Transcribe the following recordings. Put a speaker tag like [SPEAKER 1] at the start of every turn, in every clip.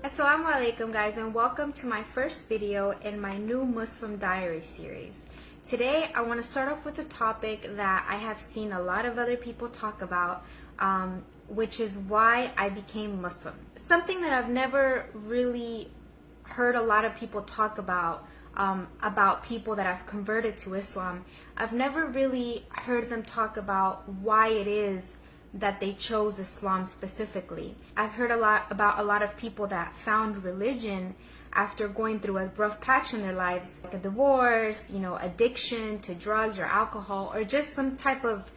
[SPEAKER 1] Assalamu alaikum guys, and welcome to my first video in my new Muslim diary series. Today I want to start off with a topic that I have seen a lot of other people talk about, which is why I became Muslim. Something that I've never really heard a lot of people talk about people that have converted to Islam. I've never really heard them talk about why it is that they chose Islam specifically. I've heard about a lot of people that found religion after going through a rough patch in their lives, like a divorce, addiction to drugs or alcohol, or just some type of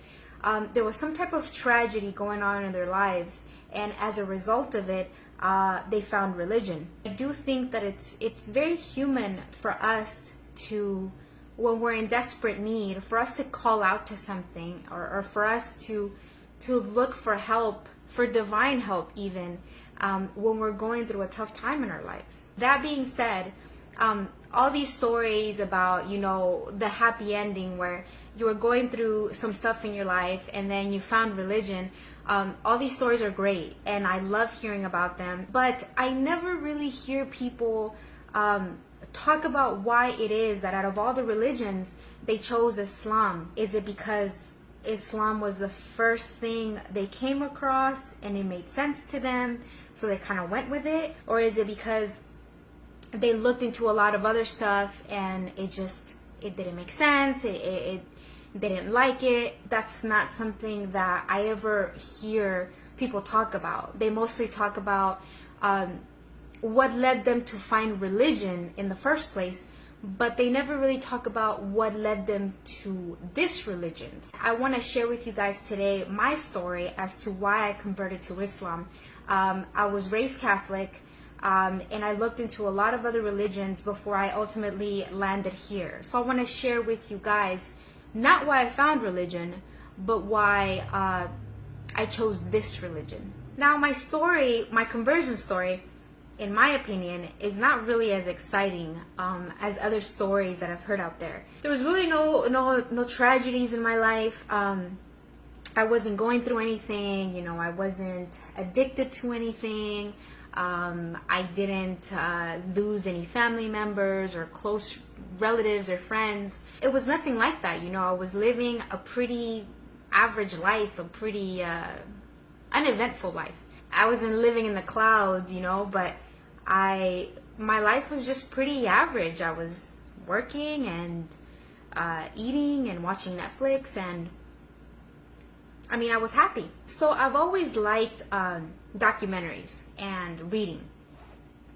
[SPEAKER 1] there was some type of tragedy going on in their lives, and as a result of it, they found religion. I do think that it's very human for us to, when we're in desperate need, for us to call out to something, or for us to look for help, for divine help even, when we're going through a tough time in our lives. That being said, all these stories about, the happy ending where you were going through some stuff in your life and then you found religion, all these stories are great and I love hearing about them, but I never really hear people talk about why it is that out of all the religions they chose Islam. Is it because Islam was the first thing they came across and it made sense to them, so they kind of went with it? Or is it because they looked into a lot of other stuff and it didn't make sense, they didn't like it? That's not something that I ever hear people talk about. They mostly talk about what led them to find religion in the first place, but they never really talk about what led them to this religion. I want to share with you guys today my story as to why I converted to Islam. I was raised Catholic, and I looked into a lot of other religions before I ultimately landed here. So I want to share with you guys not why I found religion, but why I chose this religion. Now my story, my conversion story, in my opinion, is not really as exciting as other stories that I've heard out there. There was really no tragedies in my life. I wasn't going through anything, I wasn't addicted to anything. I didn't lose any family members or close relatives or friends. It was nothing like that, I was living a pretty average life, a pretty uneventful life. I wasn't living in the clouds, but my life was just pretty average. I was working and eating and watching Netflix, and I was happy. So I've always liked documentaries and reading.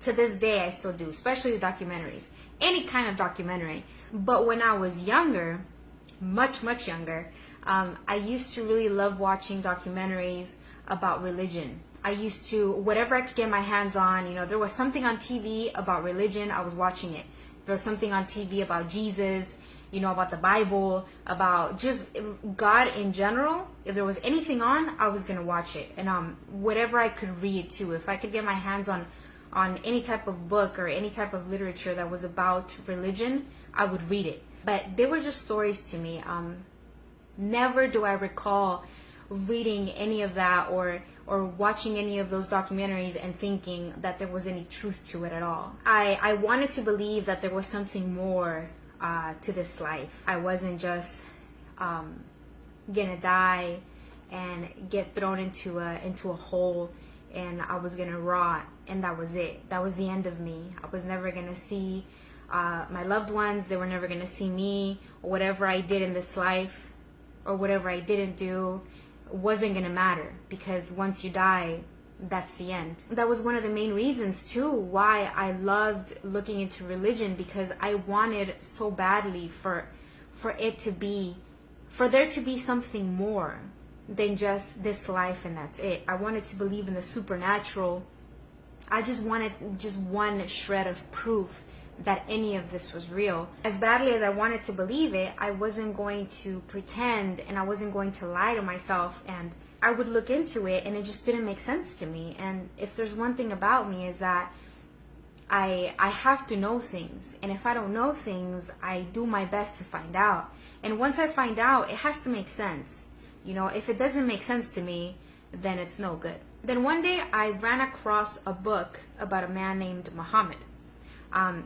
[SPEAKER 1] To this day I still do, especially the documentaries, any kind of documentary. But when I was younger, much younger, I used to really love watching documentaries about religion. I used to, whatever I could get my hands on, there was something on TV about religion, I was watching it. There was something on TV about Jesus, about the Bible, about just God in general. If there was anything on, I was going to watch it. And whatever I could read too. If I could get my hands on any type of book or any type of literature that was about religion, I would read it. But they were just stories to me. Never do I recall reading any of that or watching any of those documentaries and thinking that there was any truth to it at all. I wanted to believe that there was something more to this life. I wasn't just gonna die and get thrown into a hole and I was gonna rot and that was it. That was the end of me. I was never gonna see my loved ones. They were never gonna see me. Whatever I did in this life or whatever I didn't do wasn't gonna matter, because once you die, that's the end. That was one of the main reasons too why I loved looking into religion, because I wanted so badly for there to be something more than just this life and that's it. I wanted to believe in the supernatural. I just wanted just one shred of proof that any of this was real. As badly as I wanted to believe it, I wasn't going to pretend and I wasn't going to lie to myself, and I would look into it and it just didn't make sense to me. And if there's one thing about me is that I have to know things, and if I don't know things, I do my best to find out. And once I find out, it has to make sense. If it doesn't make sense to me, then it's no good. Then one day I ran across a book about a man named Muhammad.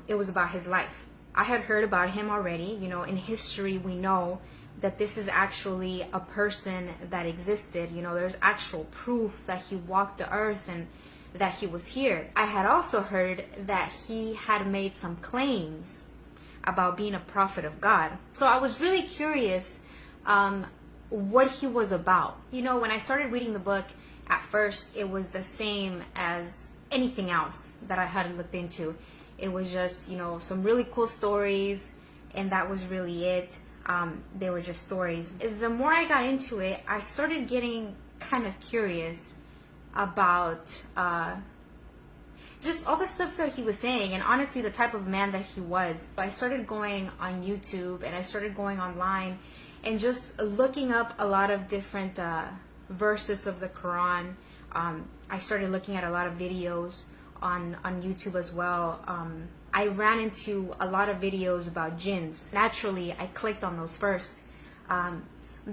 [SPEAKER 1] It was about his life. I had heard about him already. In history we know that this is actually a person that existed. There's actual proof that he walked the earth and that he was here. I had also heard that he had made some claims about being a prophet of God. So I was really curious what he was about. When I started reading the book, at first it was the same as anything else that I had looked into. It was just, some really cool stories, and that was really it. They were just stories. The more I got into it, I started getting kind of curious about just all the stuff that he was saying, and honestly the type of man that he was. I started going on YouTube, and I started going online and just looking up a lot of different verses of the Quran. I started looking at a lot of videos on YouTube as well. I ran into a lot of videos about jinns. Naturally, I clicked on those first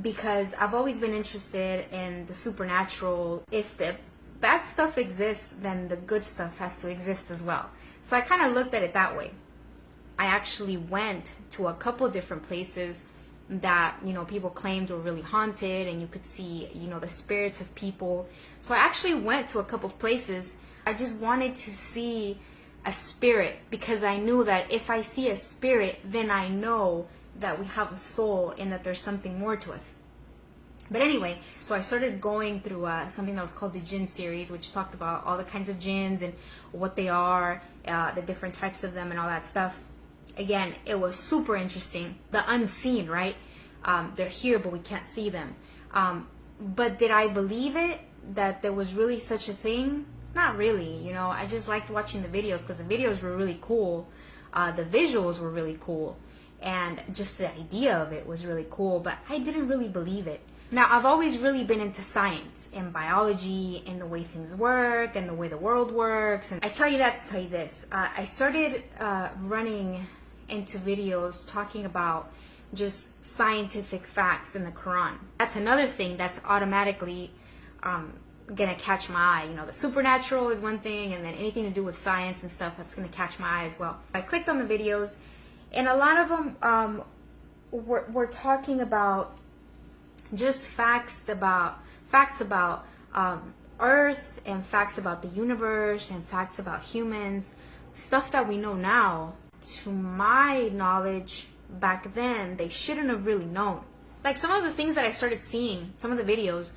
[SPEAKER 1] because I've always been interested in the supernatural. If the bad stuff exists, then the good stuff has to exist as well. So I kind of looked at it that way. I actually went to a couple different places that people claimed were really haunted, and you could see the spirits of people. So I actually went to a couple of places. I just wanted to see a spirit, because I knew that if I see a spirit, then I know that we have a soul and that there's something more to us. But anyway, so I started going through something that was called the Jinn series, which talked about all the kinds of jinns and what they are, the different types of them and all that stuff. Again, it was super interesting. The unseen, right? They're here, but we can't see them. But did I believe it, that there was really such a thing? Not really. I just liked watching the videos because the videos were really cool. The visuals were really cool. And just the idea of it was really cool, but I didn't really believe it. Now, I've always really been into science and biology and the way things work and the way the world works. And I tell you that to tell you this. I started running into videos talking about just scientific facts in the Quran. That's another thing that's automatically gonna catch my eye. The supernatural is one thing, and then anything to do with science and stuff, that's gonna catch my eye as well. I clicked on the videos, and a lot of them were talking about just facts about Earth, and facts about the universe, and facts about humans, stuff that we know now. To my knowledge, back then they shouldn't have really known. Like some of the things that I started seeing, some of the videos,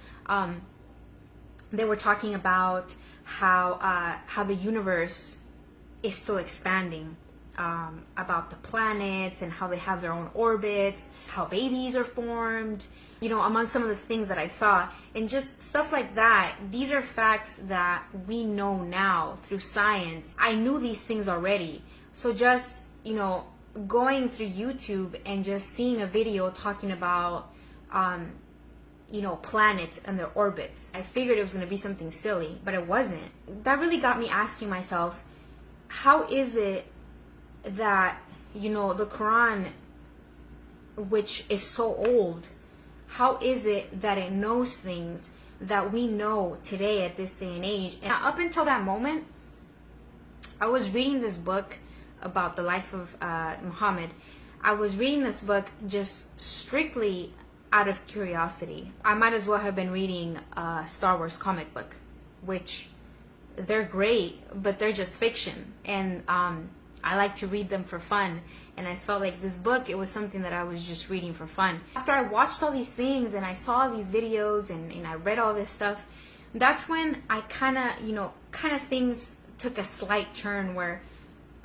[SPEAKER 1] they were talking about how the universe is still expanding, about the planets and how they have their own orbits, how babies are formed, among some of the things that I saw, and just stuff like that. These are facts that we know now through science. I knew these things already. So just, going through YouTube and just seeing a video talking about, planets and their orbits, I figured it was going to be something silly, but it wasn't. That really got me asking myself, how is it that, the Quran, which is so old, how is it that it knows things that we know today at this day and age? And up until that moment, I was reading this book about the life of Muhammad. I was reading this book just strictly out of curiosity. I might as well have been reading a Star Wars comic book, which they're great, but they're just fiction. And I like to read them for fun. And I felt like this book, it was something that I was just reading for fun. After I watched all these things and I saw these videos and I read all this stuff, that's when I kind of things took a slight turn where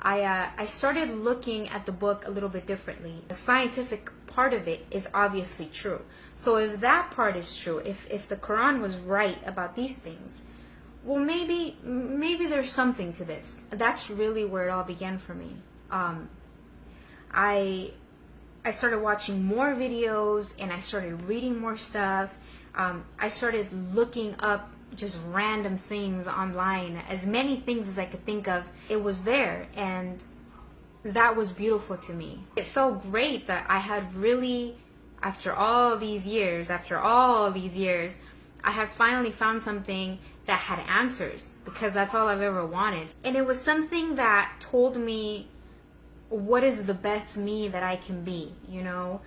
[SPEAKER 1] I started looking at the book a little bit differently. The scientific part of it is obviously true. So if that part is true, if the Quran was right about these things, well, maybe there's something to this. That's really where it all began for me. I started watching more videos and I started reading more stuff. I started looking up just random things online, as many things as I could think of. It was there, and that was beautiful to me. It felt great that I had really after all these years, I have finally found something that had answers, because that's all I've ever wanted. And it was something that told me what is the best me that I can be, you know?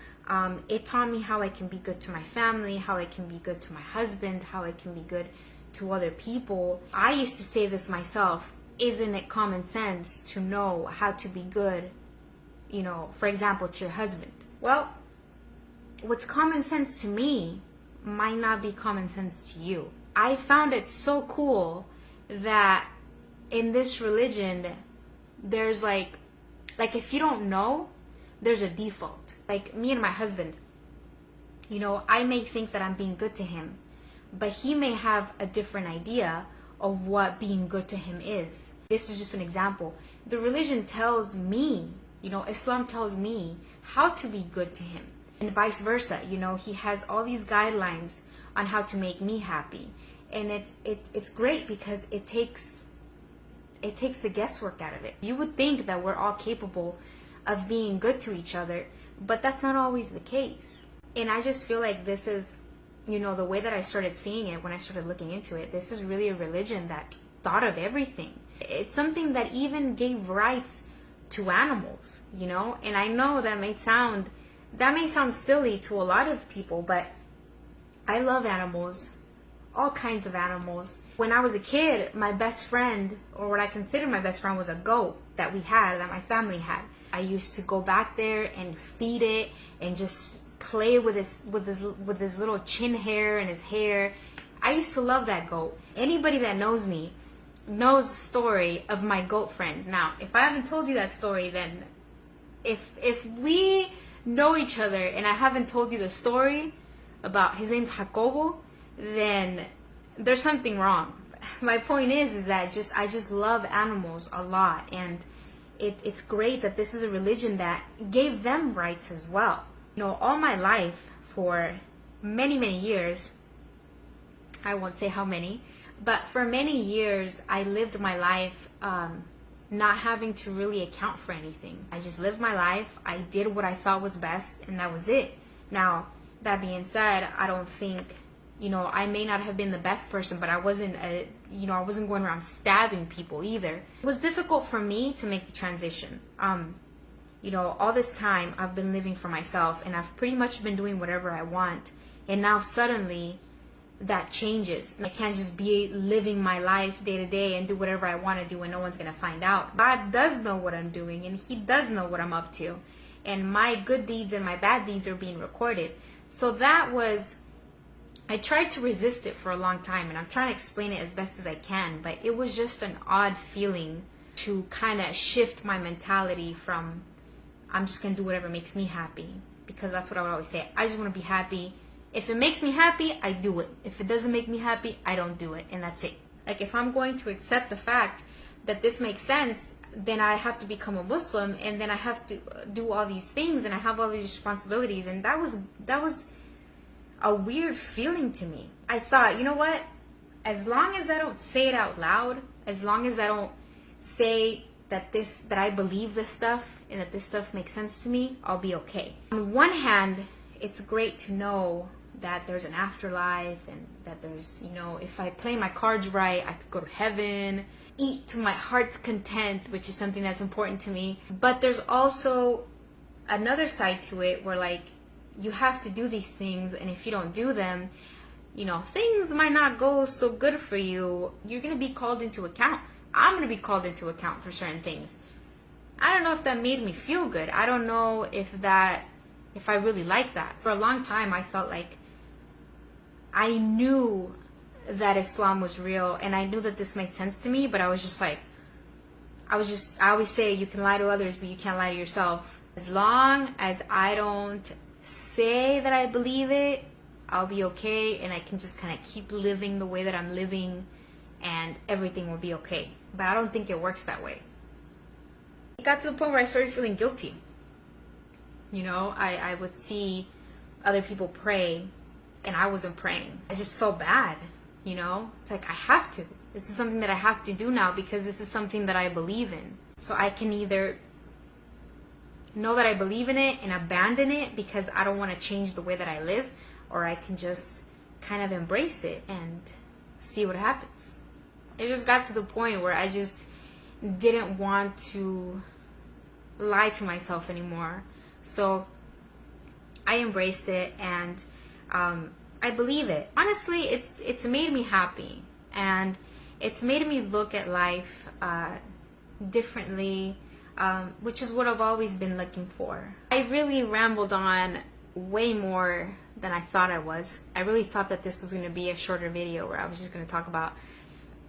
[SPEAKER 1] It taught me how I can be good to my family, how I can be good to my husband, how I can be good to other people. I used to say this myself, isn't it common sense to know how to be good, you know, for example, to your husband? Well, what's common sense to me might not be common sense to you. I found it so cool that in this religion, there's like if you don't know, there's a default. Like me and my husband, you know, I may think that I'm being good to him, but he may have a different idea of what being good to him is. This is just an example. The religion tells me, you know, Islam tells me how to be good to him, and vice versa. You know, he has all these guidelines on how to make me happy, and it's great because it takes the guesswork out of it. You would think that we're all capable of being good to each other, but that's not always the case. And I just feel like this is, you know, the way that I started seeing it when I started looking into it, this is really a religion that thought of everything. It's something that even gave rights to animals, you know? And I know that may sound silly to a lot of people, but I love animals, all kinds of animals. When I was a kid, my best friend, or what I considered my best friend, was a goat that my family had. I used to go back there and feed it and just play with his little chin hair and his hair. I used to love that goat. Anybody that knows me knows the story of my goat friend. Now, if I haven't told you that story, then if we know each other and I haven't told you the story about his name's Jacobo, then there's something wrong. My point is that I just love animals a lot, and it's great that this is a religion that gave them rights as well. You know, all my life, for many, many years, I won't say how many, but for many years, I lived my life not having to really account for anything. I just lived my life, I did what I thought was best, and that was it. Now, that being said, I don't think, you know, I may not have been the best person, but I wasn't going around stabbing people either. It was difficult for me to make the transition. You know, all this time I've been living for myself, and I've pretty much been doing whatever I want. And now suddenly that changes. I can't just be living my life day to day and do whatever I want to do and no one's going to find out. God does know what I'm doing, and He does know what I'm up to. And my good deeds and my bad deeds are being recorded. So I tried to resist it for a long time, and I'm trying to explain it as best as I can, but it was just an odd feeling to kind of shift my mentality from, I'm just going to do whatever makes me happy, because that's what I would always say. I just want to be happy. If it makes me happy, I do it. If it doesn't make me happy, I don't do it, and that's it. Like, if I'm going to accept the fact that this makes sense, then I have to become a Muslim, and then I have to do all these things, and I have all these responsibilities, and that was a weird feeling to me. I thought, you know what? As long as I don't say it out loud, as long as I don't say that I believe this stuff and that this stuff makes sense to me, I'll be okay. On one hand, it's great to know that there's an afterlife, and that there's, you know, if I play my cards right, I could go to heaven, eat to my heart's content, which is something that's important to me. But there's also another side to it where, like, you have to do these things, and if you don't do them, you know, things might not go so good for you. You're going to be called into account. I'm going to be called into account for certain things. I don't know if that made me feel good. I don't know if I really like that. For a long time, I felt like I knew that Islam was real, and I knew that this made sense to me, but I was just like, I always say you can lie to others, but you can't lie to yourself. As long as I don't say that I believe it, I'll be okay, and I can just kind of keep living the way that I'm living, and everything will be okay. But I don't think it works that way. It got to the point where I started feeling guilty. You know, I would see other people pray, and I wasn't praying. I just felt bad, you know? It's like, I have to. This is something that I have to do now, because this is something that I believe in. So I can either know that I believe in it and abandon it because I don't want to change the way that I live, or I can just kind of embrace it and see what happens. It just got to the point where I just didn't want to lie to myself anymore. So I embraced it, and I believe it. Honestly, it's made me happy, and it's made me look at life differently, which is what I've always been looking for. I really rambled on way more than I thought I was. I really thought that this was going to be a shorter video where I was just going to talk about,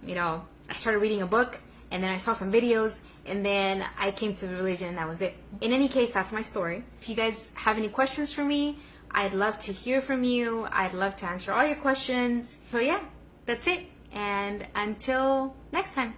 [SPEAKER 1] I started reading a book, and then I saw some videos, and then I came to religion, and that was it. In any case, that's my story. If you guys have any questions for me, I'd love to hear from you. I'd love to answer all your questions. So yeah, that's it. And until next time.